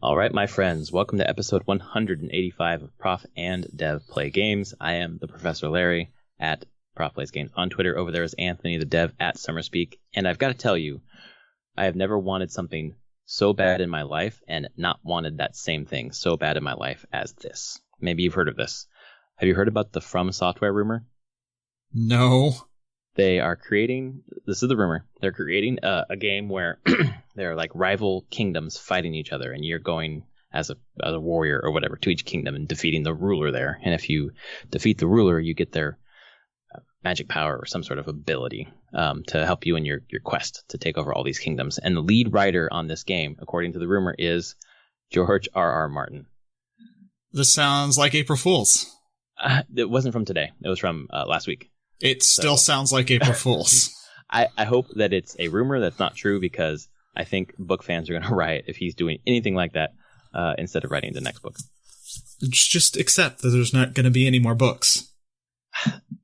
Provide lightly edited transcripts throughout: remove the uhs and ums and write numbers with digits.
All right, my friends, welcome to episode 185 of Prof and Dev Play Games. I am the Professor Larry at Prof Plays Games on Twitter. Over there is Anthony, the Dev at Summerspeak. And I've got to tell you, I have never wanted something so bad in my life and not wanted that same thing so bad in my life as this. Maybe you've heard of this. Have you heard about the From Software rumor? No. They are creating, this is the rumor, they're creating a game where they're like rival kingdoms fighting each other, and you're going as a warrior or whatever to each kingdom and defeating the ruler there. And if you defeat the ruler, you get their magic power or some sort of ability to help you in your quest to take over all these kingdoms. And the lead writer on this game, according to the rumor, is George R.R. Martin. This sounds like April Fool's. It wasn't from today. It was from last week. It still sounds like April Fool's. I hope that it's a rumor that's not true, because I think book fans are going to riot if he's doing anything like that instead of writing the next book. Just accept that there's not going to be any more books.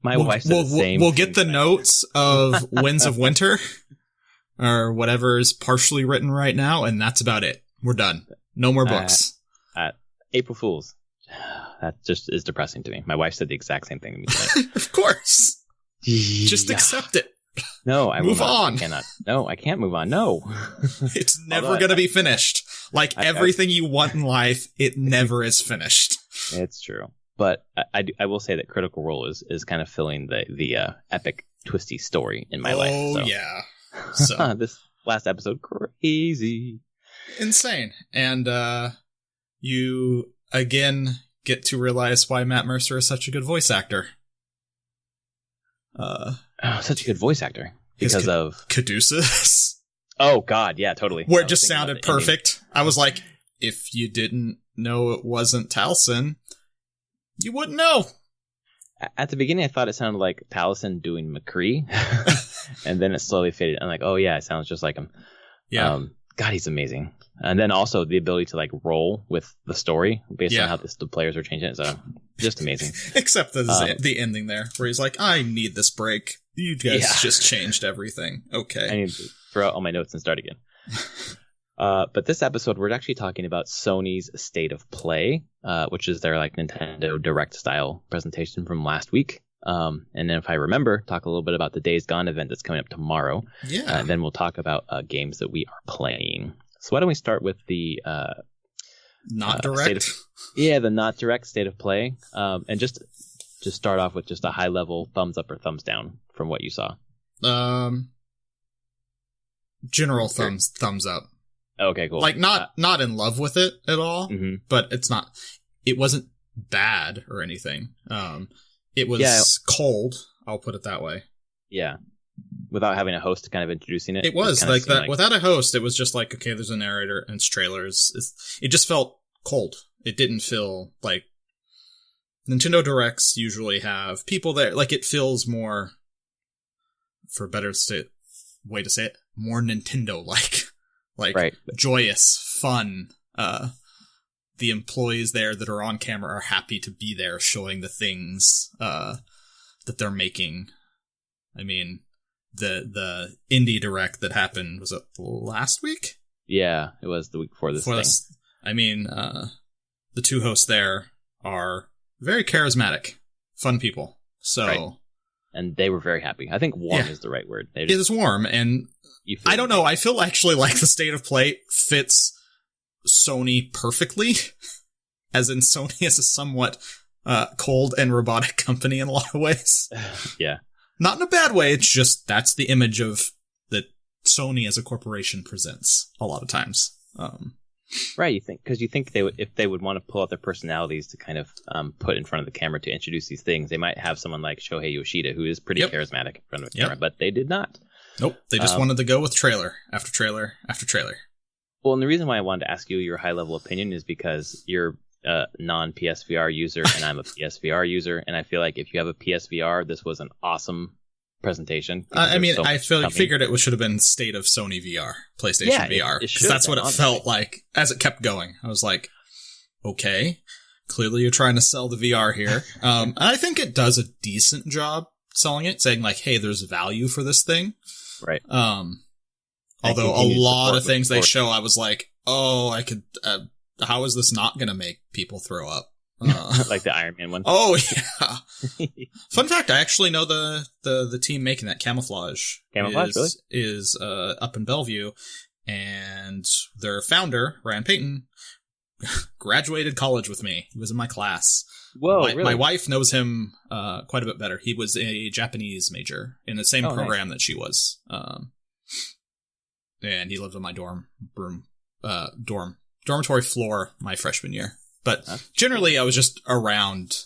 My wife said the same. We'll get the notes of Winds of Winter or whatever is partially written right now, and that's about it. We're done. No more books. April Fool's. That just is depressing to me. My wife said the exact same thing to me tonight. Of course. Just accept it. No, I move will not. on. I cannot. No, I can't move on. No. It's never going to be finished. Like everything you want in life, it never is finished. It's true. But I will say that Critical Role is kind of filling the epic twisty story in my life. Oh, So. yeah. So This last episode, crazy. Insane. And you, again, get to realize why Matt Mercer is such a good voice actor. Such a good voice actor. Because of Caduceus. Oh, God. Yeah, totally. Where it just sounded perfect. I was like, if you didn't know it wasn't Taliesin, you wouldn't know. At the beginning, I thought it sounded like Taliesin doing McCree. And then it slowly faded. I'm like, oh, yeah, it sounds just like him. Yeah. God, he's amazing. And then also the ability to like roll with the story based on how the players are changing it. So just amazing. Except the ending there where he's like, I need this break. You guys just changed everything. Okay. I need to throw out all my notes and start again. But this episode, we're actually talking about Sony's State of Play, which is their like Nintendo Direct style presentation from last week. And then if I remember, talk a little bit about the Days Gone event that's coming up tomorrow. Yeah. And then we'll talk about games that we are playing. So why don't we start with the not direct? The not direct State of Play. And just start off with just a high level thumbs up or thumbs down from what you saw. General thumbs up. Okay, cool. Like not in love with it at all, but it wasn't bad or anything. It was cold. I'll put it that way. Yeah. Without having a host kind of introducing it. It was like that. Without a host, it was just like, okay, there's a narrator and it's trailers. It just felt cold. It didn't feel like Nintendo Directs usually have people there. Like it feels more, for a better way to say it, more Nintendo-like. Like joyous, fun. The employees there that are on camera are happy to be there showing the things that they're making. I mean, the indie direct that happened, was it last week? Yeah, it was the week before this thing. I mean, the two hosts there are very charismatic, fun people. So, and they were very happy. I think warm is the right word. It is warm, and I don't know. I feel actually like the State of Play fits Sony perfectly, as in Sony is a somewhat cold and robotic company in a lot of ways. Yeah. Not in a bad way, it's just that's the image of that Sony as a corporation presents a lot of times. Right, you think they would, if they would want to pull out their personalities to kind of put in front of the camera to introduce these things, they might have someone like Shohei Yoshida, who is pretty charismatic in front of the camera, but they did not. Nope, they just wanted to go with trailer after trailer after trailer. Well, and the reason why I wanted to ask you your high-level opinion is because you're a non-PSVR user and I'm a PSVR user, and I feel like if you have a PSVR, this was an awesome presentation. I mean, I figured it should have been State of Sony VR, PlayStation VR, because that's what it felt like as it kept going. I was like, okay, clearly you're trying to sell the VR here. And I think it does a decent job selling it, saying like, hey, there's value for this thing. Right. Although a lot of things they show, I was like, oh, I could how is this not going to make people throw up? Like the Iron Man one. Oh yeah. Fun fact: I actually know the team making that. Camouflage. Camouflage, really? Is up in Bellevue, and their founder Ryan Payton graduated college with me. He was in my class. Whoa, my, really? my wife knows him quite a bit better. He was a Japanese major in the same program that she was, and he lived on my dormitory floor my freshman year. But generally, I was just around.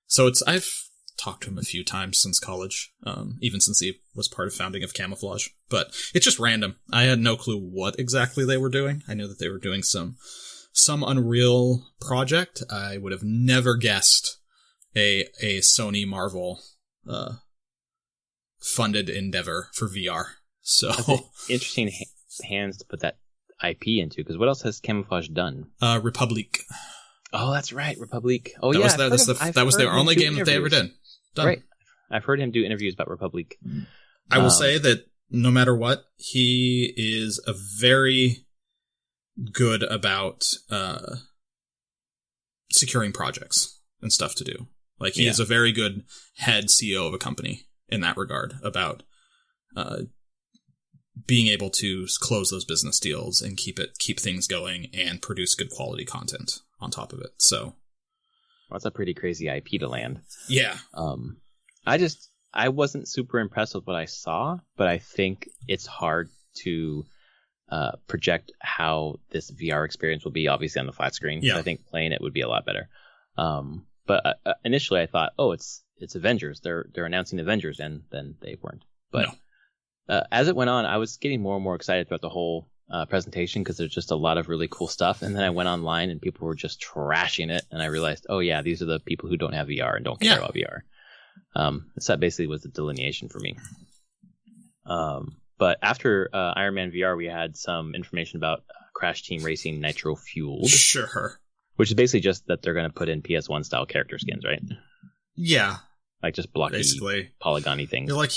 So I've talked to him a few times since college, even since he was part of founding of Camouflage. But it's just random. I had no clue what exactly they were doing. I knew that they were doing some Unreal project. I would have never guessed a Sony Marvel funded endeavor for VR. So interesting hands to put that IP into, because what else has Camouflage done? Republic. Oh, that's right, Republic. Oh, that yeah, that was their only game that they ever did. Done. Right, I've heard him do interviews about Republic. I will say that no matter what, he is a very good about securing projects and stuff to do. Like he is a very good head CEO of a company in that regard about being able to close those business deals and keep things going and produce good quality content on top of it. So well, that's a pretty crazy IP to land. Yeah. I wasn't super impressed with what I saw, but I think it's hard to project how this VR experience will be, obviously on the flat screen. Yeah. I think playing it would be a lot better. But initially I thought, oh, it's Avengers. They're announcing Avengers, and then they weren't. But as it went on, I was getting more and more excited throughout the whole presentation, because there's just a lot of really cool stuff. And then I went online and people were just trashing it, and I realized, oh yeah, these are the people who don't have VR and don't care about VR. So that basically was the delineation for me. But after Iron Man VR, we had some information about Crash Team Racing Nitro Fueled. Sure. Which is basically just that they're going to put in PS1 style character skins, right? Yeah. Like just blocky, basically polygony things. You're like,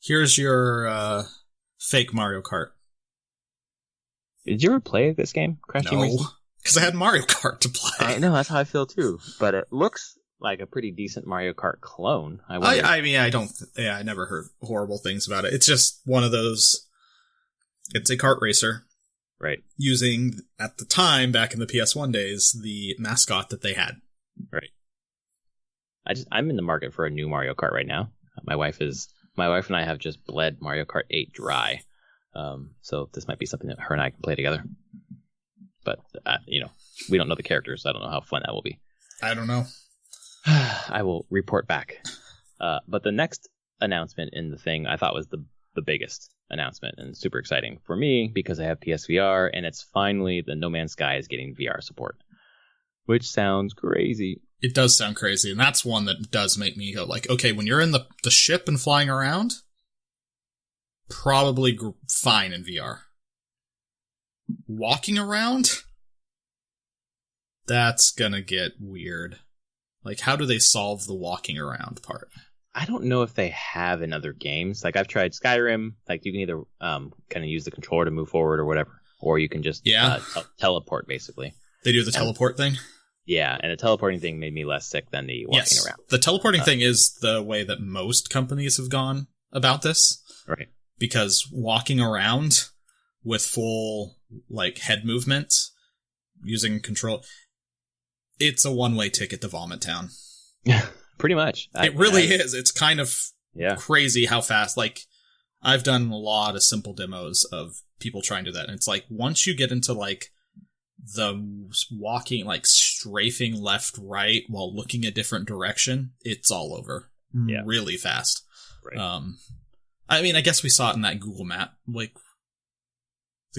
here's your fake Mario Kart. Did you ever play this game, Crash Team Racing? No, because I had Mario Kart to play. I know, that's how I feel too. But it looks like a pretty decent Mario Kart clone. I mean, I never heard horrible things about it. It's just one of those. It's a kart racer, right? Using, at the time, back in the PS1 days, the mascot that they had, right? I'm in the market for a new Mario Kart right now. My wife and I have just bled Mario Kart 8 dry. So this might be something that her and I can play together. But we don't know the characters, so I don't know how fun that will be. I don't know. I will report back. But the next announcement in the thing I thought was the biggest announcement, and super exciting for me because I have PSVR, and it's finally the No Man's Sky is getting VR support, which sounds crazy. It does sound crazy, and that's one that does make me go like, okay, when you're in the ship and flying around, probably fine in VR. Walking around, that's gonna get weird. Like, how do they solve the walking around part? I don't know if they have in other games. Like, I've tried Skyrim. Like, you can either kind of use the controller to move forward or whatever, or you can just teleport, basically. They do the teleport thing? Yeah, and the teleporting thing made me less sick than the walking around. The teleporting thing is the way that most companies have gone about this. Right. Because walking around with full, head movement, using control, it's a one-way ticket to Vomit Town. Pretty much. It really is. It's kind of crazy how fast. I've done a lot of simple demos of people trying to do that, and it's once you get into the walking, strafing left, right while looking a different direction, it's all over really fast. Right. I mean, I guess we saw it in that Google Map, the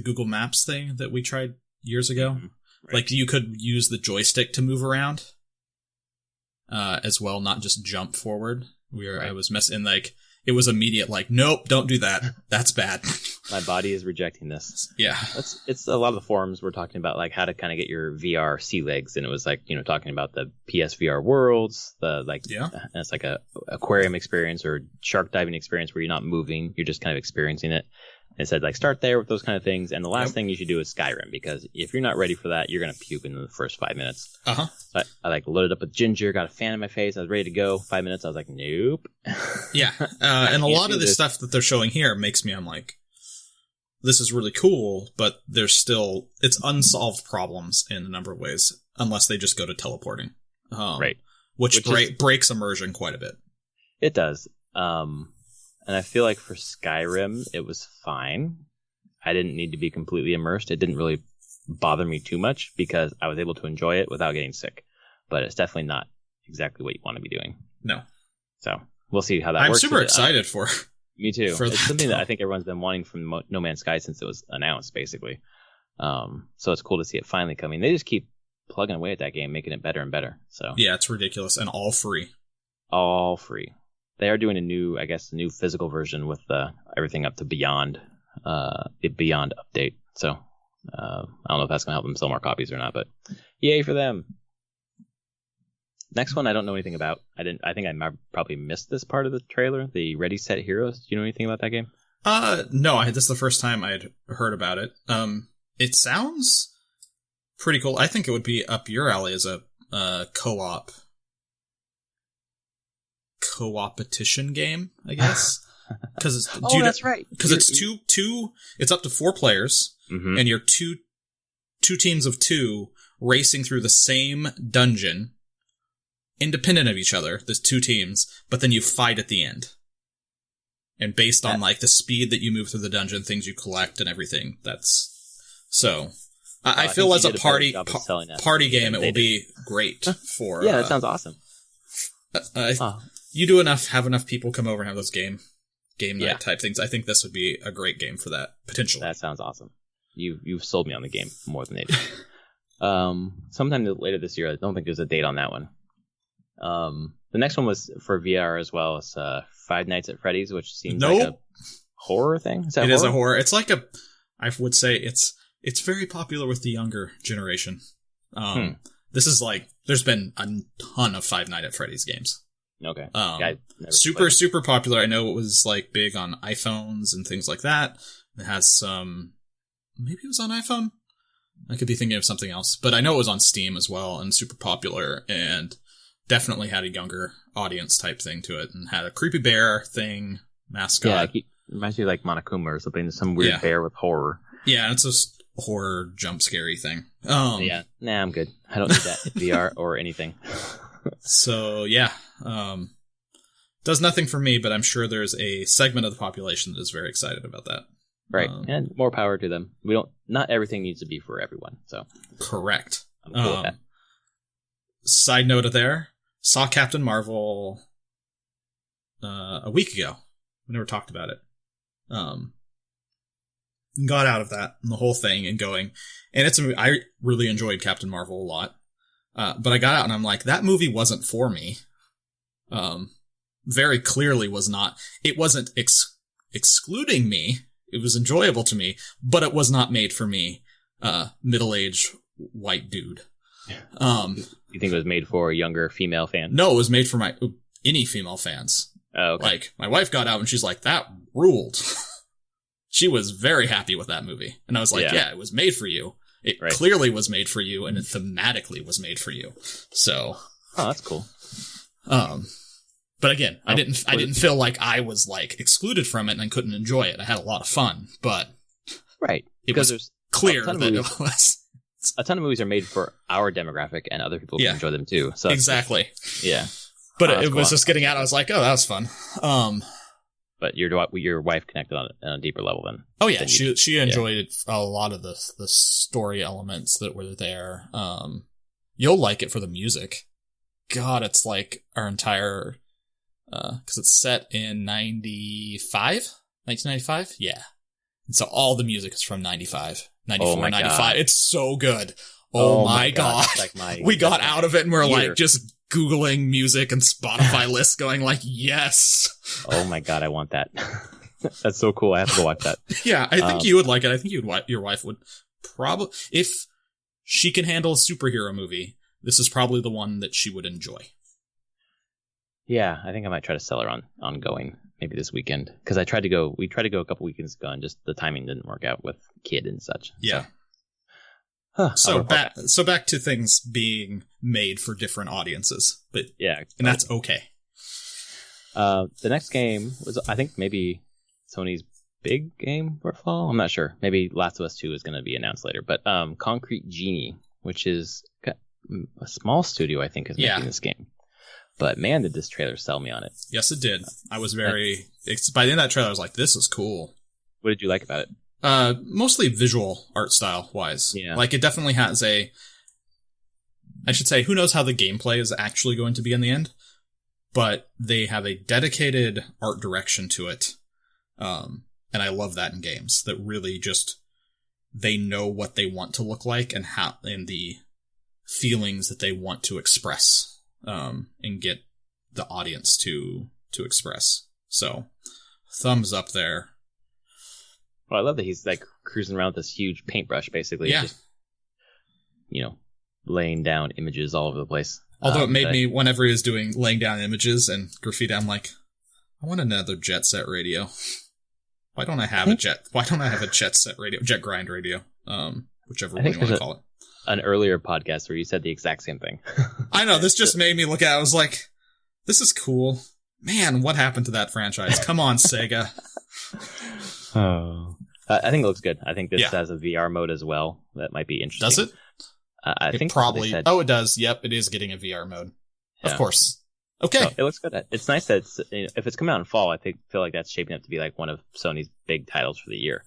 Google Maps thing that we tried years ago. Mm-hmm. Right. You could use the joystick to move around as well, not just jump forward. I was messing, it was immediate, nope, don't do that. That's bad. My body is rejecting this. Yeah. It's a lot of the forums we're talking about, how to kind of get your VR sea legs. And it was talking about the PSVR worlds, and it's a aquarium experience or shark diving experience where you're not moving, you're just kind of experiencing it. It said like start there with those kind of things, and the last thing you should do is Skyrim, because if you're not ready for that, you're gonna puke in the first 5 minutes. Uh-huh. So I like loaded up with ginger, got a fan in my face, I was ready to go. 5 minutes, I was like, nope. Yeah, and a lot of the stuff that they're showing here makes me, I'm like, this is really cool, but it's unsolved problems in a number of ways, unless they just go to teleporting. Right. Which breaks immersion quite a bit. It does. And I feel like for Skyrim, it was fine. I didn't need to be completely immersed. It didn't really bother me too much because I was able to enjoy it without getting sick. But it's definitely not exactly what you want to be doing. No. So we'll see how that works. I'm super excited for me too. For it's something that I think everyone's been wanting from No Man's Sky since it was announced, basically. So it's cool to see it finally coming. They just keep plugging away at that game, making it better and better. So yeah, it's ridiculous, and all free. All free. They are doing a new physical version with everything up to Beyond, the Beyond update. So I don't know if that's going to help them sell more copies or not, but yay for them. Next one I don't know anything about. I think I probably missed this part of the trailer, the Ready Set Heroes. Do you know anything about that game? No, this is the first time I'd heard about it. It sounds pretty cool. I think it would be up your alley as a co-opetition game, I guess. Because it's that's right. Because it's two. It's up to 4 players, and you're two teams of 2 racing through the same dungeon, independent of each other. There's 2 teams, but then you fight at the end. And based on like the speed that you move through the dungeon, things you collect, and everything. I feel as a party game, it will be great for. Yeah, that sounds awesome. You have enough people come over and have those game night type things. I think this would be a great game for that, potentially. That sounds awesome. You've sold me on the game more than they did. Sometime later this year. I don't think there's a date on that one. The next one was for VR as well. It's Five Nights at Freddy's, which seems like a horror thing. It is a horror. It's like I would say it's very popular with the younger generation. This is like, there's been a ton of Five Nights at Freddy's games. Okay. Super popular. I know it was like big on iPhones and things like that. It has some, maybe it was on iPhone. I could be thinking of something else, but I know it was on Steam as well and super popular, and definitely had a younger audience type thing to it, and had a creepy bear thing, mascot. Yeah, it reminds me of like Monokuma or something, some weird bear with horror. Yeah, it's just a horror jump scary thing. Yeah, nah, I'm good. I don't need that VR or anything. So yeah, does nothing for me, but I'm sure there's a segment of the population that is very excited about that. Right, and more power to them. Not everything needs to be for everyone. So correct. I'm cool with that. Side note there, saw Captain Marvel a week ago. We never talked about it. Got out of that and the whole thing and going, and I really enjoyed Captain Marvel a lot. But I got out and I'm like, that movie wasn't for me. Very clearly was not. It wasn't excluding me. It was enjoyable to me, but it was not made for me. Middle-aged white dude. You think it was made for a younger female fan? No, it was made for any female fans. Oh, okay. Like, my wife got out and she's like, that ruled. She was very happy with that movie. And I was like, yeah, it was made for you. It clearly was made for you, and it thematically was made for you. So, that's cool. But again, I didn't feel like I was like excluded from it and I couldn't enjoy it. I had a lot of fun, but it was clear that it was. A ton of movies are made for our demographic, and other people can enjoy them too. So exactly. Yeah. But it was just getting out. I was like, oh, that was fun. But your wife connected on a deeper level then. Oh yeah, she enjoyed a lot of the story elements that were there. You'll like it for the music. God, it's like our entire, because it's set in 1995? Yeah. And so all the music is from 95, 94, 95. God. It's so good. Oh my God. Like we got out of it and we're like just Googling music and Spotify lists going like, yes. Oh my God, I want that. That's so cool. I have to go watch that. Yeah, I think you would like it. I think your wife would probably, if she can handle a superhero movie, this is probably the one that she would enjoy. Yeah, I think I might try to sell her on going maybe this weekend because we tried to go a couple weekends ago and just the timing didn't work out with kid and such. Yeah. So back to things being made for different audiences, but yeah, and that's okay. The next game was, I think, maybe Sony's big game for fall. I'm not sure. Maybe Last of Us 2 is going to be announced later. But Concrete Genie, which is a small studio, I think, is making this game. But man, did this trailer sell me on it. Yes, it did. I was very... by the end of that trailer, I was like, this is cool. What did you like about it? Mostly visual art style wise. Yeah. Like, it definitely has I should say, who knows how the gameplay is actually going to be in the end, but they have a dedicated art direction to it. And I love that in games, that really just, they know what they want to look like and the feelings that they want to express, and get the audience to express. So, thumbs up there. Well, I love that he's like cruising around with this huge paintbrush, basically. Yeah. Just, laying down images all over the place. Although it made me, whenever he was laying down images and graffiti, I'm like, I want another Jet Set radio. Why don't I have a Jet Set radio? Jet Grind radio. Whichever one you want to call it. An earlier podcast where you said the exact same thing. I know, this just made me look at it. I was like, this is cool. Man, what happened to that franchise? Come on, Sega. Oh, I think it looks good. I think this has a VR mode as well. That might be interesting. Does it? I think probably. Oh, it does. Yep, it is getting a VR mode. Yeah. Of course. Okay. So it looks good. It's nice that if it's coming out in fall, I feel like that's shaping up to be like one of Sony's big titles for the year.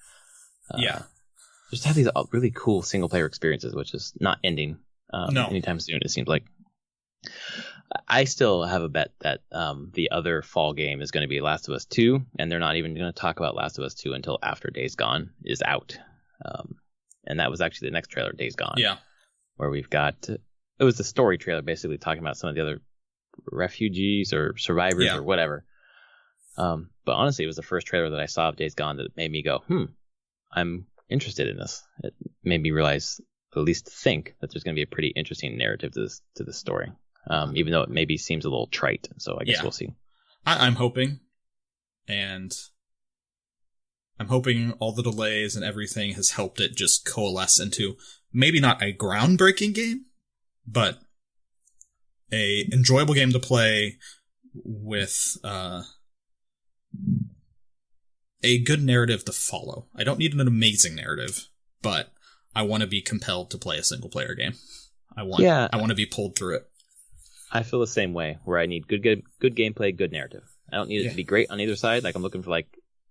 Just have these really cool single player experiences, which is not ending anytime soon. It seems like. I still have a bet that the other fall game is going to be Last of Us 2, and they're not even going to talk about Last of Us 2 until after Days Gone is out. And that was actually the next trailer, Days Gone. Yeah. Where we've got... It was the story trailer, basically talking about some of the other refugees or survivors or whatever. But honestly, it was the first trailer that I saw of Days Gone that made me go, I'm interested in this. It made me realize, at least think, that there's going to be a pretty interesting narrative to this story. Even though it maybe seems a little trite. So I guess we'll see. I'm hoping. And I'm hoping all the delays and everything has helped it just coalesce into maybe not a groundbreaking game, but a enjoyable game to play with a good narrative to follow. I don't need an amazing narrative, but I want to be compelled to play a single player game. I want to be pulled through it. I feel the same way, where I need good gameplay, good narrative. I don't need it to be great on either side. Like, I'm looking for,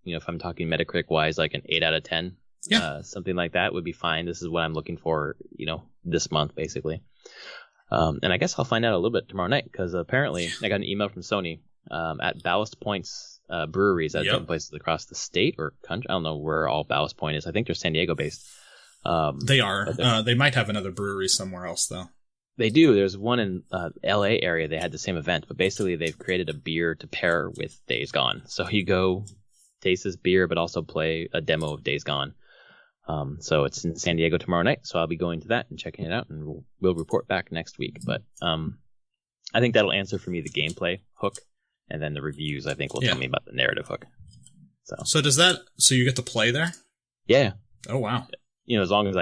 if I'm talking Metacritic-wise, like an 8 out of 10. Yeah. Something like that would be fine. This is what I'm looking for, this month, basically. And I guess I'll find out a little bit tomorrow night, because apparently I got an email from Sony at Ballast Point's breweries at different places across the state or country. I don't know where all Ballast Point is. I think they're San Diego-based. They are. They might have another brewery somewhere else, though. They do. There's one in LA area. They had the same event, but basically they've created a beer to pair with Days Gone. So you go taste this beer, but also play a demo of Days Gone. So it's in San Diego tomorrow night. So I'll be going to that and checking it out, and we'll report back next week. But I think that'll answer for me the gameplay hook, and then the reviews I think will tell me about the narrative hook. So does that? So you get to play there? Yeah. Oh wow. As long as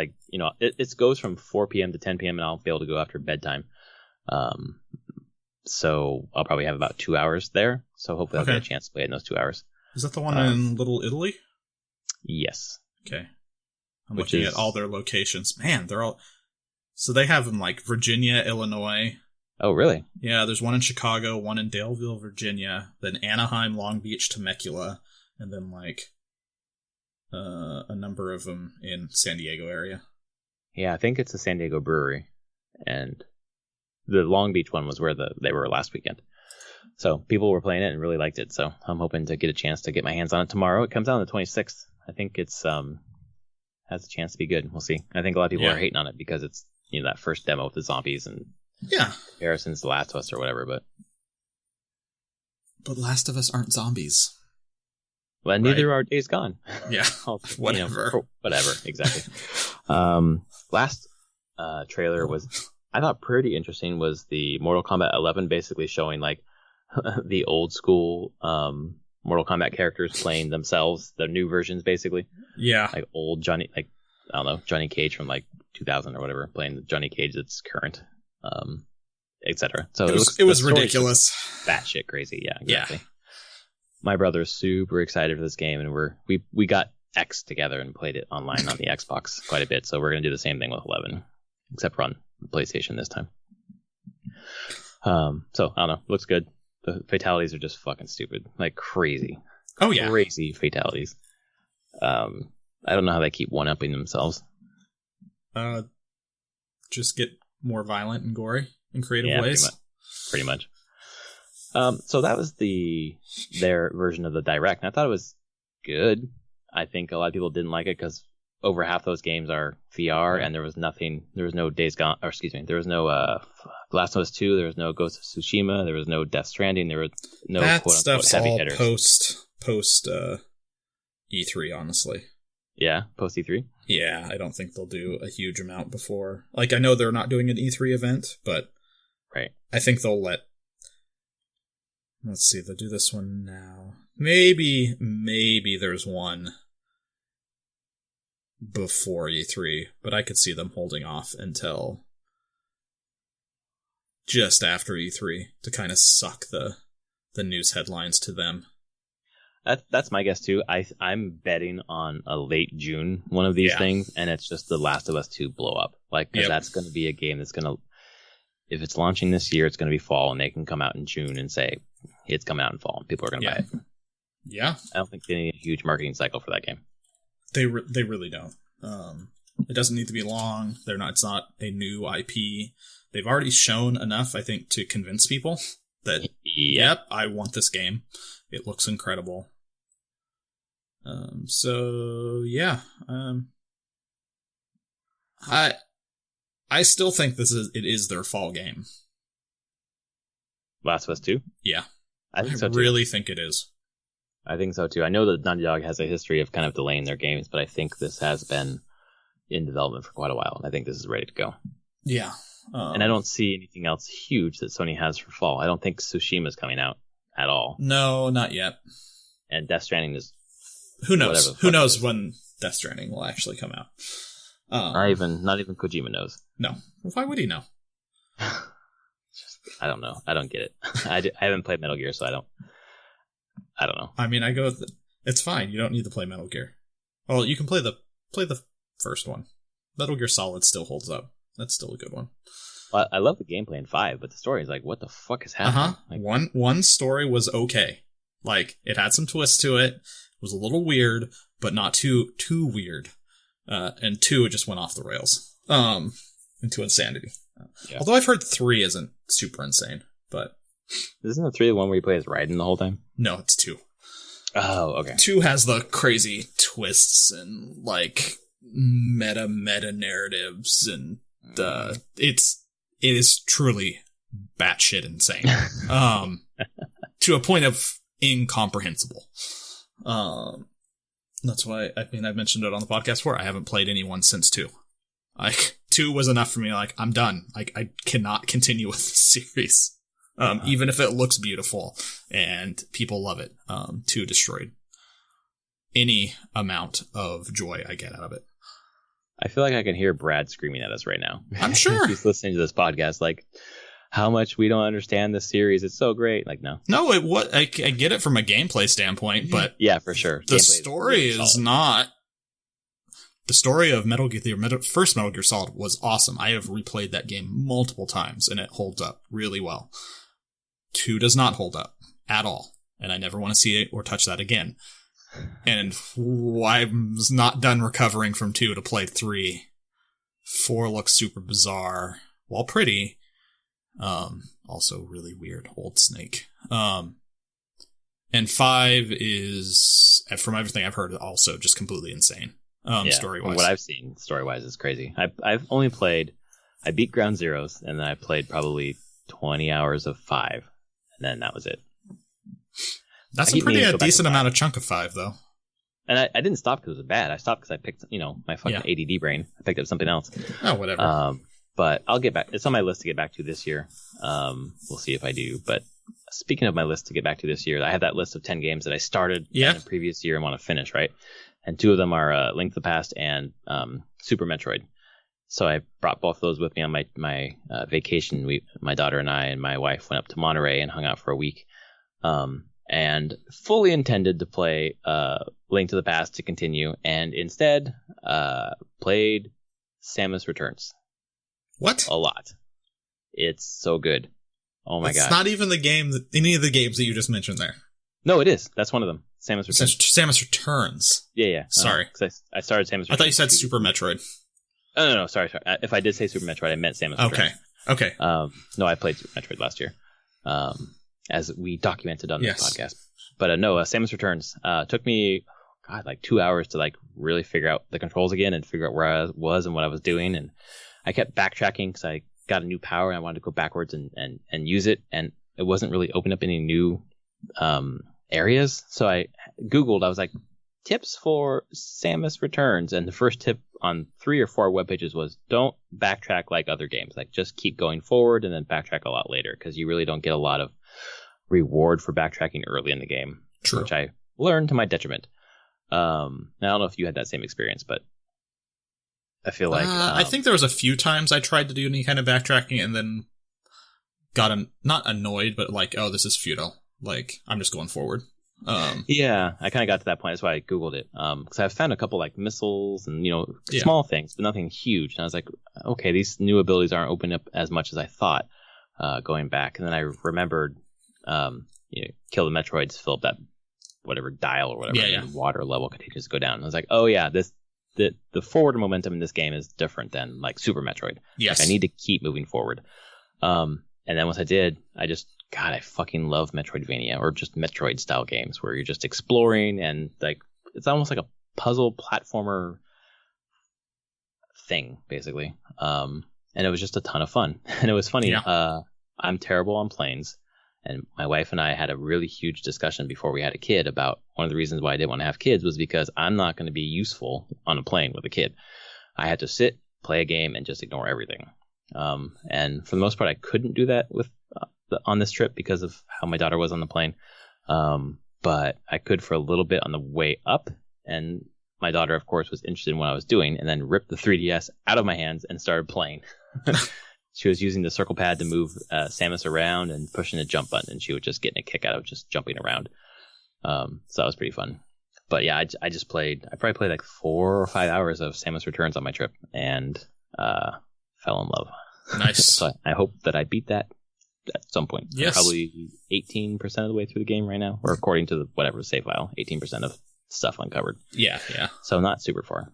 it goes from 4 p.m. to 10 p.m. and I'll be able to go after bedtime. So I'll probably have about 2 hours there. So hopefully I'll get a chance to play in those 2 hours. Is that the one in Little Italy? Yes. Okay. I'm looking at all their locations. Man, they're all... So they have them like Virginia, Illinois. Oh, really? Yeah, there's one in Chicago, one in Daleville, Virginia, then Anaheim, Long Beach, Temecula, and then a number of them in San Diego area. Yeah, I think it's a San Diego brewery, and the Long Beach one was where they were last weekend. So people were playing it and really liked it. So I'm hoping to get a chance to get my hands on it tomorrow. It comes out on the 26th. I think it's has a chance to be good. We'll see. I think a lot of people are hating on it because it's that first demo with the zombies and comparisons to Last of Us or whatever. But Last of Us aren't zombies. Well, neither are Days Gone. Yeah, whatever. Whatever, exactly. Last trailer I thought pretty interesting was the Mortal Kombat 11 basically showing the old school Mortal Kombat characters playing themselves, the new versions basically. Yeah. Like old Johnny, like I don't know, Johnny Cage from like 2000 or whatever, playing the Johnny Cage that's current, etc. So it was ridiculous. Batshit crazy. Yeah, exactly. Yeah. My brother's super excited for this game, and we got X together and played it online on the Xbox quite a bit. So we're gonna do the same thing with 11, except for on PlayStation this time. So I don't know, looks good. The fatalities are just fucking stupid, like crazy. Oh yeah, crazy fatalities. I don't know how they keep one-upping themselves. Just get more violent and gory in creative ways. Pretty much. So that was their version of the Direct, and I thought it was good. I think a lot of people didn't like it because over half those games are VR, and there was no Days Gone, or excuse me, there was no Last of Us 2, there was no Ghost of Tsushima, there was no Death Stranding, there was no that quote stuff's unquote heavy all hitters. post E3, honestly. Yeah, post E3. Yeah, I don't think they'll do a huge amount before. Like, I know they're not doing an E3 event, but right. I think they'll let. Let's see, they'll do this one now. Maybe there's one before E3, but I could see them holding off until just after E3 to kind of suck the news headlines to them. That's my guess too. I'm betting on a late June one of these things, and it's just The Last of Us 2 blow up. Like, that's going to be a game that's going to, if it's launching this year, it's going to be fall, and they can come out in June and say it's coming out in fall, and people are going to buy it. Yeah, I don't think they need a huge marketing cycle for that game. They really don't. It doesn't need to be long. It's not a new IP. They've already shown enough, I think, to convince people that yep, I want this game. It looks incredible. So yeah, I still think it is their fall game. Last of Us 2? Yeah. I think so too. Really think it is. I think so too. I know that Naughty Dog has a history of kind of delaying their games, but I think this has been in development for quite a while, and I think this is ready to go. Yeah. And I don't see anything else huge that Sony has for fall. I don't think Tsushima's coming out at all. No, not yet. And Death Stranding is... Who knows? Who knows when Death Stranding will actually come out? Not even Kojima knows. No. Why would he know? I don't know. I don't get it. I haven't played Metal Gear, so I don't know. I mean, it's fine. You don't need to play Metal Gear. Well, you can play the first one. Metal Gear Solid still holds up. That's still a good one. Well, I love the gameplay in 5, but the story is like, what the fuck is happening? Like, one story was okay. Like, it had some twists to it. It was a little weird, but not too weird. And 2, it just went off the rails. Into insanity. Yeah. Although I've heard 3 isn't super insane, but... Isn't the 3 the one where you play as Raiden the whole time? No, it's 2. Oh, okay. 2 has the crazy twists and, like, meta narratives, and it is truly batshit insane. To a point of incomprehensible. That's why, I mean, I've mentioned it on the podcast before, I haven't played anyone since 2. Like, 2 was enough for me, like, I'm done. Like, I cannot continue with this series. Even if it looks beautiful and people love it. 2 destroyed any amount of joy I get out of it. I feel like I can hear Brad screaming at us right now. I'm sure. He's listening to this podcast, like, how much we don't understand this series. It's so great. Like, no. No, I get it from a gameplay standpoint, but... Yeah, for sure. The story is not... The story of Metal Gear, the first Metal Gear Solid was awesome. I have replayed that game multiple times, and it holds up really well. 2 does not hold up at all, and I never want to see it or touch that again. And I'm not done recovering from 2 to play 3. 4 looks super bizarre, while pretty. Also really weird, old Snake. And 5 is, from everything I've heard, also just completely insane. Story-wise. What I've seen, story-wise, is crazy. I've only played... I beat Ground Zeroes, and then I played probably 20 hours of 5, and then that was it. That's a decent amount of chunk of 5, though. And I didn't stop because it was bad. I stopped because I picked, my fucking ADD brain. I picked up something else. Oh, whatever. But I'll get back. It's on my list to get back to this year. We'll see if I do. But speaking of my list to get back to this year, I have that list of 10 games that I started in the previous year and want to finish, right? And 2 of them are Link to the Past and Super Metroid. So I brought both of those with me on my vacation. My daughter and I and my wife went up to Monterey and hung out for a week. And fully intended to play Link to the Past to continue, and instead played Samus Returns. What? A lot. It's so good. Oh my god! It's not even any of the games that you just mentioned there. No, it is. That's one of them. Samus Returns. Samus Returns. Yeah. Sorry, I started Samus Returns. I thought you said Super Metroid. Oh, no. Sorry. If I did say Super Metroid, I meant Samus Returns. Okay. No, I played Super Metroid last year. As we documented on this podcast. But no, Samus Returns took me, like 2 hours to like really figure out the controls again and figure out where I was and what I was doing. And I kept backtracking because I got a new power and I wanted to go backwards and use it. And it wasn't really opening up any new areas. So I Googled, I was like, tips for Samus Returns. And the first tip on 3 or 4 web pages was don't backtrack like other games. Like just keep going forward and then backtrack a lot later because you really don't get a lot of reward for backtracking early in the game. True. Which I learned to my detriment. I don't know if you had that same experience, but I feel like I think there was a few times I tried to do any kind of backtracking and then got not annoyed, but like, oh, this is futile. Like I'm just going forward. Yeah, I kind of got to that point. That's why I Googled it. Because I found a couple like missiles and small things, but nothing huge. And I was like, okay, these new abilities aren't opening up as much as I thought. Going back, and then I remembered, kill the Metroids, fill up that whatever dial or whatever, and water level continues to go down. And I was like, oh yeah, the forward momentum in this game is different than like Super Metroid. Yes, like, I need to keep moving forward. And then once I did, I fucking love Metroidvania or just Metroid style games where you're just exploring and like it's almost like a puzzle platformer thing basically. And it was just a ton of fun. And it was funny. Yeah. I'm terrible on planes, and my wife and I had a really huge discussion before we had a kid about one of the reasons why I didn't want to have kids was because I'm not going to be useful on a plane with a kid. I had to sit, play a game, and just ignore everything. And for the most part, I couldn't do that with on this trip because of how my daughter was on the plane. But I could for a little bit on the way up, and my daughter, of course, was interested in what I was doing, and then ripped the 3DS out of my hands and started playing. She was using the circle pad to move Samus around and pushing the jump button, and she was just getting a kick out of just jumping around. So that was pretty fun. But yeah, I probably played like 4 or 5 hours of Samus Returns on my trip, and fell in love. Nice. So I hope that I beat that at some point. Yes. Probably 18% of the way through the game right now, or according to whatever save file, 18% of stuff uncovered. Yeah. So not super far.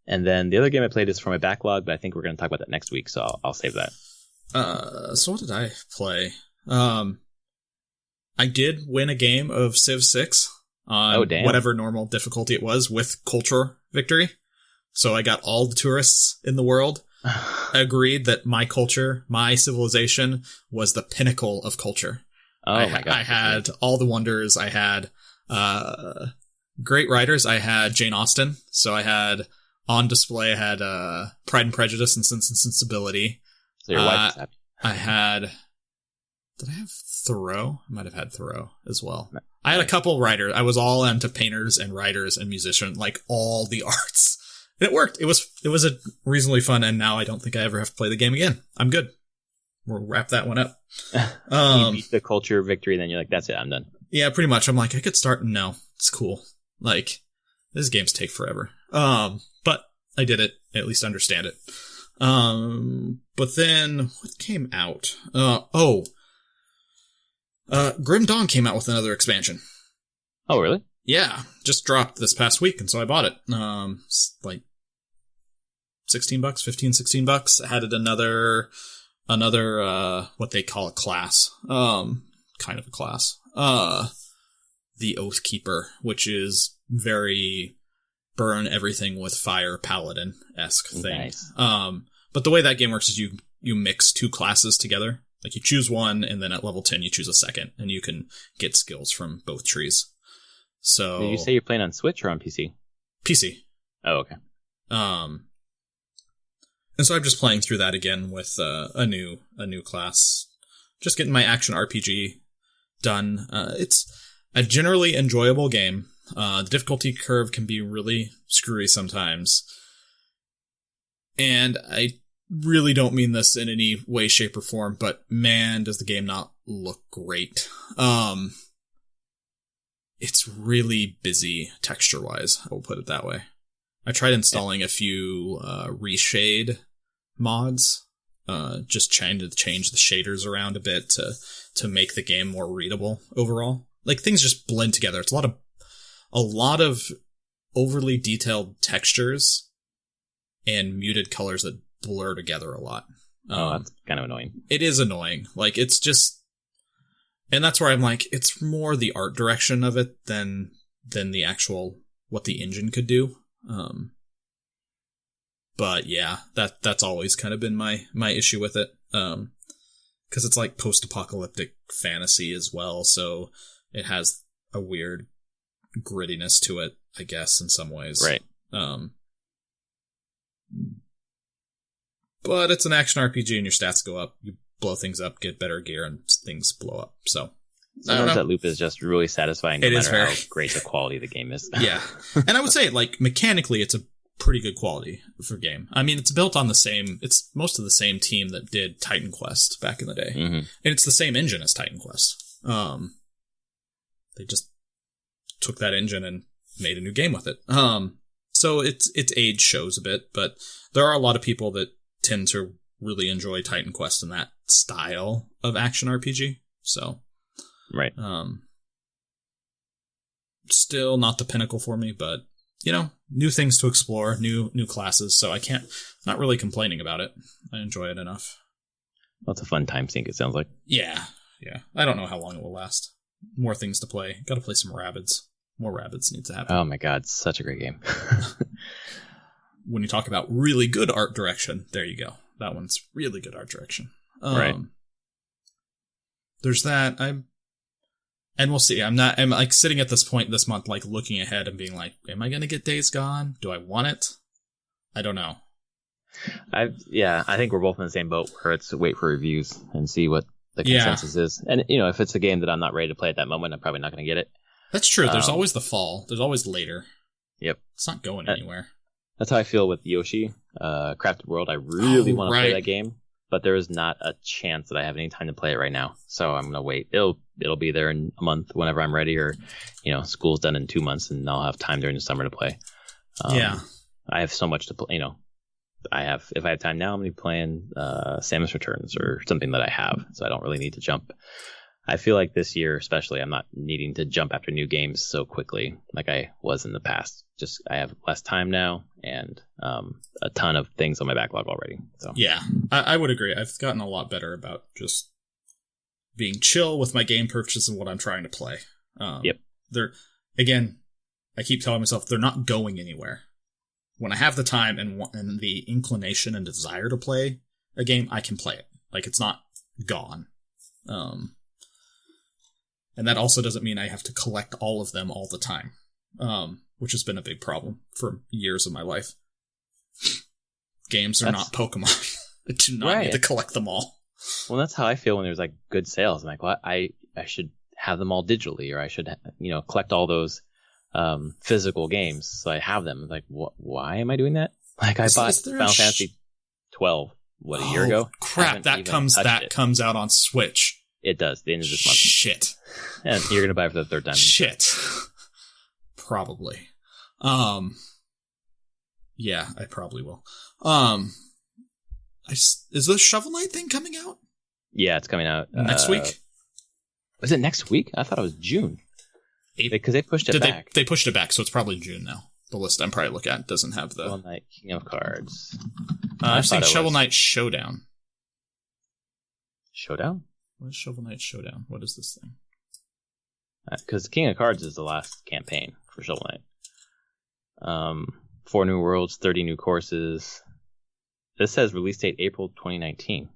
And then the other game I played is from my backlog, but I think we're going to talk about that next week, so I'll save that. So what did I play? I did win a game of Civ 6 on whatever normal difficulty it was with culture victory. So I got all the tourists in the world agreed that my culture, my civilization, was the pinnacle of culture. Oh my god! I had all the wonders. I had great writers. I had Jane Austen. So I had on display. I had Pride and Prejudice and Sense and Sensibility. So your wife is happy. I had. Did I have Thoreau? I might have had Thoreau as well. No. I had a couple writers. I was all into painters and writers and musicians, like all the arts. And it worked. It was a reasonably fun, and now I don't think I ever have to play the game again. I'm good. We'll wrap that one up. You beat the culture victory, then you're like, that's it, I'm done. Yeah, pretty much. I'm like, I could start. No, it's cool. Like, these games take forever. But I did it. I at least understand it. But then, what came out? Grim Dawn came out with another expansion. Oh, really? Yeah, just dropped this past week, and so I bought it. Like $16, $16. I had it another what they call a class. Kind of a class. The Oathkeeper, which is very burn everything with fire paladin-esque thing. Nice. But the way that game works is you mix 2 classes together. Like you choose one, and then at level 10 you choose a second, and you can get skills from both trees. So did you say you're playing on Switch or on PC? PC. Oh, okay. And so I'm just playing through that again with a new class, just getting my action RPG done. It's a generally enjoyable game. The difficulty curve can be really screwy sometimes. And I really don't mean this in any way, shape, or form, but man, does the game not look great. It's really busy texture-wise, I will put it that way. I tried installing a few reshade mods, just trying to change the shaders around a bit to make the game more readable overall. Like, things just blend together. It's a lot of overly detailed textures and muted colors that blur together a lot. That's kind of annoying. It is annoying. Like, it's just... And that's where I'm like, it's more the art direction of it than the actual, what the engine could do. But yeah, that's always kind of been my issue with it. Cause it's like post-apocalyptic fantasy as well. So it has a weird grittiness to it, I guess, in some ways. Right. But it's an action RPG and your stats go up. You blow things up, get better gear, and things blow up. So sometimes that loop is just really satisfying no matter how great the quality of the game is. Yeah. And I would say, like, mechanically, it's a pretty good quality for game. I mean, it's built on it's most of the same team that did Titan Quest back in the day. Mm-hmm. And it's the same engine as Titan Quest. They just took that engine and made a new game with it. So its age shows a bit, but there are a lot of people that tend to really enjoy Titan Quest and that style of action RPG. So, right. Still not the pinnacle for me, but new things to explore, new classes. So not really complaining about it. I enjoy it enough. Well, it's a fun time sink, it sounds like. Yeah. I don't know how long it will last. More things to play. Got to play some Rabbids. More Rabbids need to happen. Oh my god, such a great game. When you talk about really good art direction, there you go. That one's really good art direction. Right. There's that. And we'll see. I'm like sitting at this point this month, like looking ahead and being like, am I going to get Days Gone? Do I want it? I don't know. I think we're both in the same boat where it's wait for reviews and see what the consensus is. And, if it's a game that I'm not ready to play at that moment, I'm probably not going to get it. That's true. There's always the fall. There's always later. Yep. It's not going anywhere. That's how I feel with Yoshi, Crafted World. I really want to play that game, but there is not a chance that I have any time to play it right now. So I'm going to wait. It'll be there in a month whenever I'm ready, or, school's done in 2 months and I'll have time during the summer to play. I have so much to play, if I have time now, I'm going to be playing Samus Returns or something that I have, so I don't really need to jump. I feel like this year, especially, I'm not needing to jump after new games so quickly like I was in the past. Just I have less time now and a ton of things on my backlog already. So yeah, I would agree. I've gotten a lot better about just being chill with my game purchases and what I'm trying to play. Yep. Again, I keep telling myself they're not going anywhere. When I have the time and the inclination and desire to play a game, I can play it. Like, it's not gone. And that also doesn't mean I have to collect all of them all the time, which has been a big problem for years of my life. Games are not Pokemon. I do not need to collect them all. Well, that's how I feel when there's like good sales. I'm like, well, I should have them all digitally, or I should, collect all those physical games so I have them. Like, why am I doing that? Like, I bought Final Fantasy 12 a year ago. Crap! That comes out on Switch. It does, the end of this month. Shit. And you're gonna buy it for the third time. Shit. Probably. Yeah, I probably will. Is the Shovel Knight thing coming out? Yeah, it's coming out next week. Is it next week? I thought it was June. Because they pushed it back. They pushed it back, so it's probably June now. The list I'm probably looking at doesn't have the... Shovel Knight King of Cards. I'm saying Shovel Knight Showdown. Showdown? What is Shovel Knight Showdown? What is this thing? Because King of Cards is the last campaign for Shovel Knight. 4 new worlds, 30 new courses. This says release date April 2019.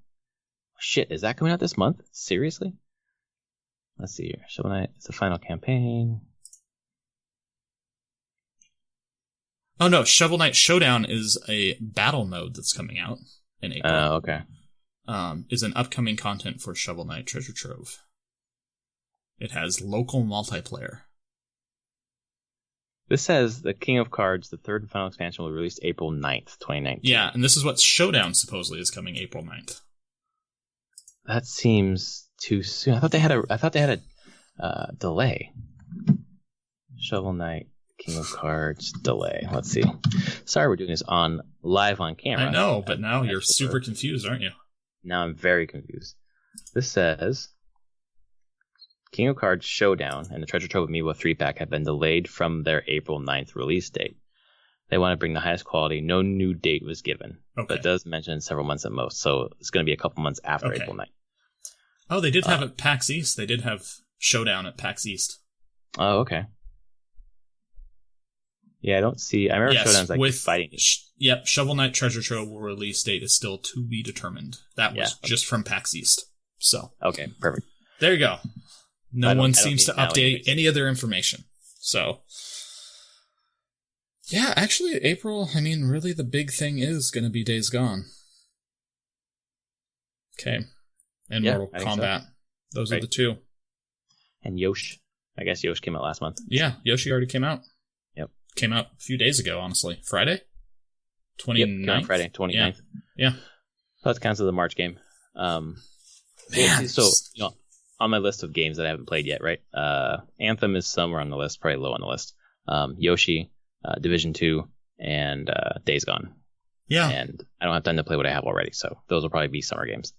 Shit, is that coming out this month? Seriously? Let's see here. Shovel Knight is the final campaign. Oh no, Shovel Knight Showdown is a battle mode that's coming out in April. Okay. is an upcoming content for Shovel Knight Treasure Trove. It has local multiplayer. This says the King of Cards, the third and final expansion, will be released April 9th, 2019. Yeah, and this is what Showdown supposedly is coming April 9th. That seems too soon. I thought they had a delay. Shovel Knight, King of Cards, delay. Let's see. Sorry, we're doing this live on camera. I know, but now you're super confused, aren't you? Now I'm very confused. This says King of Cards Showdown and the Treasure Trove Amiibo 3-pack have been delayed from their April 9th release date. They want to bring the highest quality. No new date was given, but it does mention several months at most, so it's going to be a couple months after April 9th. Oh, they did have it at PAX East. They did have Showdown at PAX East. Oh, okay. Yeah, I don't see... I remember Showdown's like fighting. Yep, Shovel Knight Treasure Trove release date is still to be determined. That was just from PAX East. So okay, perfect. There you go. No one seems to update any of their information. So, yeah, actually, April, I mean, really the big thing is going to be Days Gone. Okay. And Mortal Kombat. So. Those are the two. And Yoshi. I guess Yoshi came out last month. Yeah, Yoshi already came out. Yep. Came out a few days ago, honestly. Friday? 29th? Yep, came out Friday, 29th. Yeah. That's counts as the March game. Man. So, on my list of games that I haven't played yet, right? Anthem is somewhere on the list, probably low on the list. Yoshi, Division 2, and Days Gone. Yeah. And I don't have time to play what I have already, so those will probably be summer games.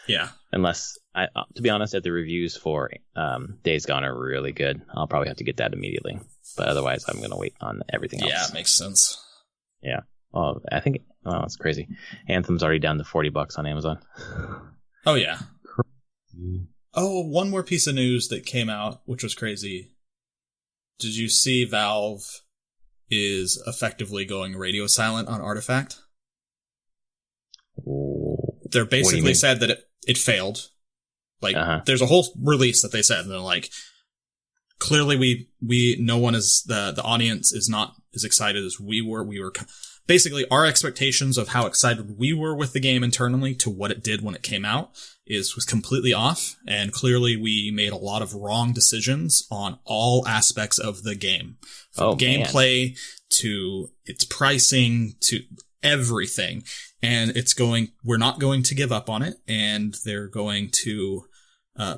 Yeah. Unless, to be honest, if the reviews for Days Gone are really good, I'll probably have to get that immediately. But otherwise, I'm going to wait on everything else. Yeah, it makes sense. Yeah. Oh, I think, it's crazy. Anthem's already down to $40 on Amazon. Oh, yeah. Oh, one more piece of news that came out, which was crazy. Did you see Valve is effectively going radio silent on Artifact? They're basically said that it failed. Like, there's a whole release that they said, and they're like, clearly no one is, the audience is not as excited as we were. Basically, our expectations of how excited we were with the game internally to what it did when it came out was completely off, and clearly we made a lot of wrong decisions on all aspects of the game. From gameplay to its pricing to everything. And we're not going to give up on it, and they're going to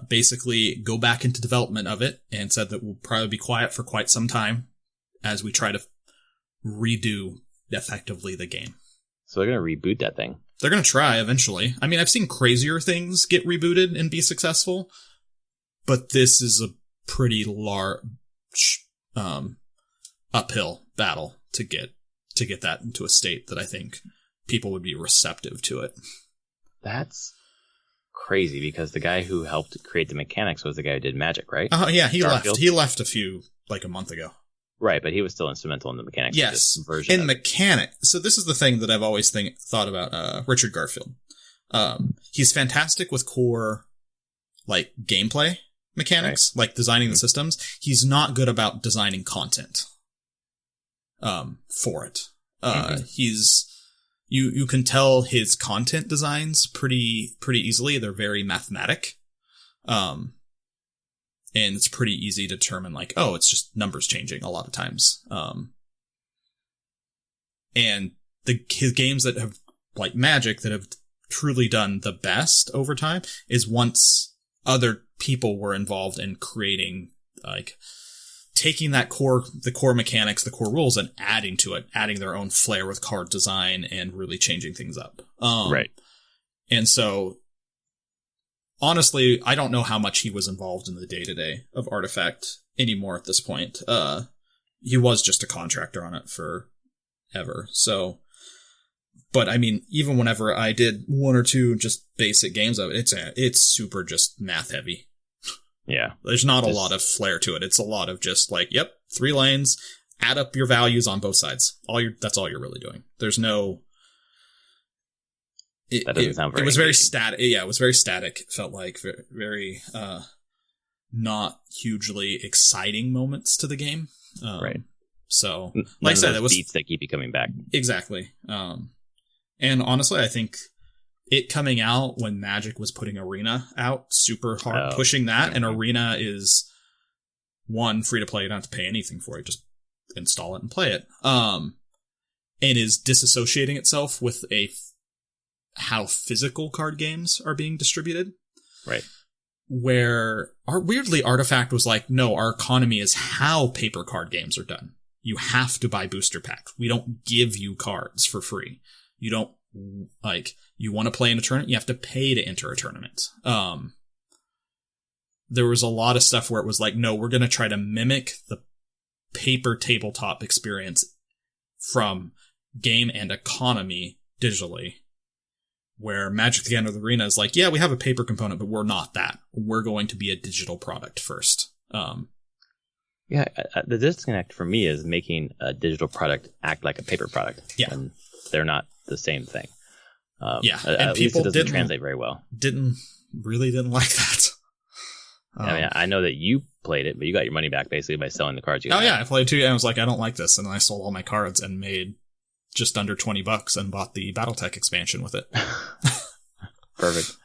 basically go back into development of it, and said that we'll probably be quiet for quite some time as we try to redo effectively the game. So they're going to reboot that thing. They're going to try eventually. I mean, I've seen crazier things get rebooted and be successful, but this is a pretty large uphill battle to get that into a state that I think people would be receptive to it. That's crazy, because the guy who helped create the mechanics was the guy who did Magic, right? Yeah, he left. He left a month ago. Right, but he was still instrumental in the mechanics. Yes, of this version in mechanic. So this is the thing that I've always thought about Richard Garfield. He's fantastic with core, like, gameplay mechanics, like designing the systems. He's not good about designing content for it. You can tell his content designs pretty easily. They're very mathematic. And it's pretty easy to determine, like, oh, it's just numbers changing a lot of times. And his games that have, like Magic, that have truly done the best over time is once other people were involved in creating, like, taking the core mechanics, the core rules, and adding to it, adding their own flair with card design and really changing things up. Right. And so, honestly, I don't know how much he was involved in the day-to-day of Artifact anymore at this point. He was just a contractor on it forever. So, but I mean, even whenever I did one or two just basic games of it, it's super just math heavy. Yeah. There's not a lot of flair to it. It's a lot of just like, 3 lanes, add up your values on both sides. That's all you're really doing. There's no... That doesn't sound very... It was very static. Yeah, it was very static. It felt like very not hugely exciting moments to the game. Right. So, like I said, it was... beats that keep you coming back. Exactly. And honestly, I think it coming out when Magic was putting Arena out super hard, pushing that, and Arena is one, free to play, you don't have to pay anything for it, just install it and play it. And is disassociating itself with how physical card games are being distributed. Right. Where weirdly Artifact was like, no, our economy is how paper card games are done. You have to buy booster packs. We don't give you cards for free. You don't, like, you want to play in a tournament, you have to pay to enter a tournament. There was a lot of stuff where it was like, no, we're going to try to mimic the paper tabletop experience from game and economy digitally. Where Magic the Gathering Arena is like, yeah, we have a paper component, but we're not that. We're going to be a digital product first. Yeah, the disconnect for me is making a digital product act like a paper product. Yeah. And they're not the same thing. Yeah. At least it doesn't translate very well. Didn't like that. I mean, I know that you played it, but you got your money back basically by selling the cards you got. Oh, yeah, I played too, and I was like, I don't like this. And then I sold all my cards and made just under $20 and bought the Battletech expansion with it. Perfect.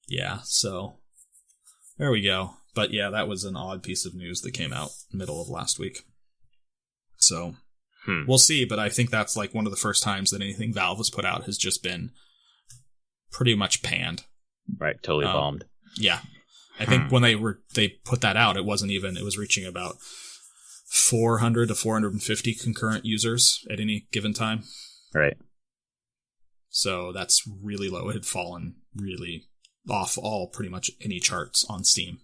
Yeah, so there we go. But yeah, that was an odd piece of news that came out middle of last week. So we'll see, but I think that's like one of the first times that anything Valve has put out has just been pretty much panned. Right, totally bombed. Yeah. I think when they put that out, it was reaching about 400 to 450 concurrent users at any given time. Right. So that's really low. It had fallen really off pretty much any charts on Steam.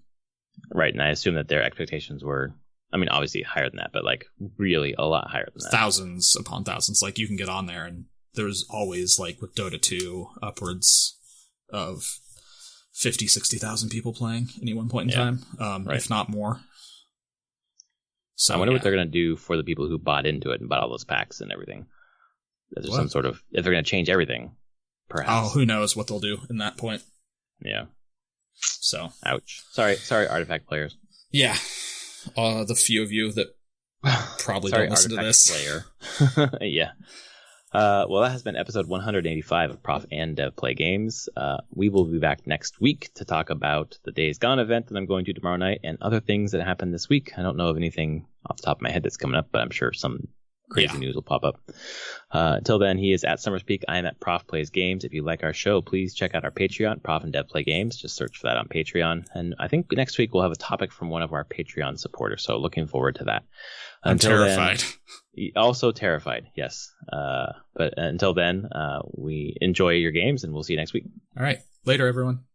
Right, and I assume that their expectations were, I mean, obviously higher than that, but like really a lot higher than that. Thousands upon thousands. Like you can get on there and there's always, like with Dota 2, upwards of 50, 60,000 people playing any one point in time, right. If not more. So, I wonder what they're going to do for the people who bought into it and bought all those packs and everything. Is there some sort of, if they're going to change everything, perhaps. Oh, who knows what they'll do in that point. Yeah. So. Ouch. Sorry, Artifact players. Yeah. The few of you that probably don't listen to this. Player. Yeah. Well, that has been episode 185 of Prof and Dev Play Games. We will be back next week to talk about the Days Gone event that I'm going to tomorrow night and other things that happened this week. I don't know of anything off the top of my head that's coming up, but I'm sure some crazy news will pop up. Until then, he is at Summer's Peak. I am at Prof Plays Games. If you like our show, please check out our Patreon, Prof and Dev Play Games. Just search for that on Patreon. And I think next week we'll have a topic from one of our Patreon supporters, so looking forward to that. I'm terrified. Also terrified, yes. But until then, we enjoy your games, and we'll see you next week. All right. Later, everyone.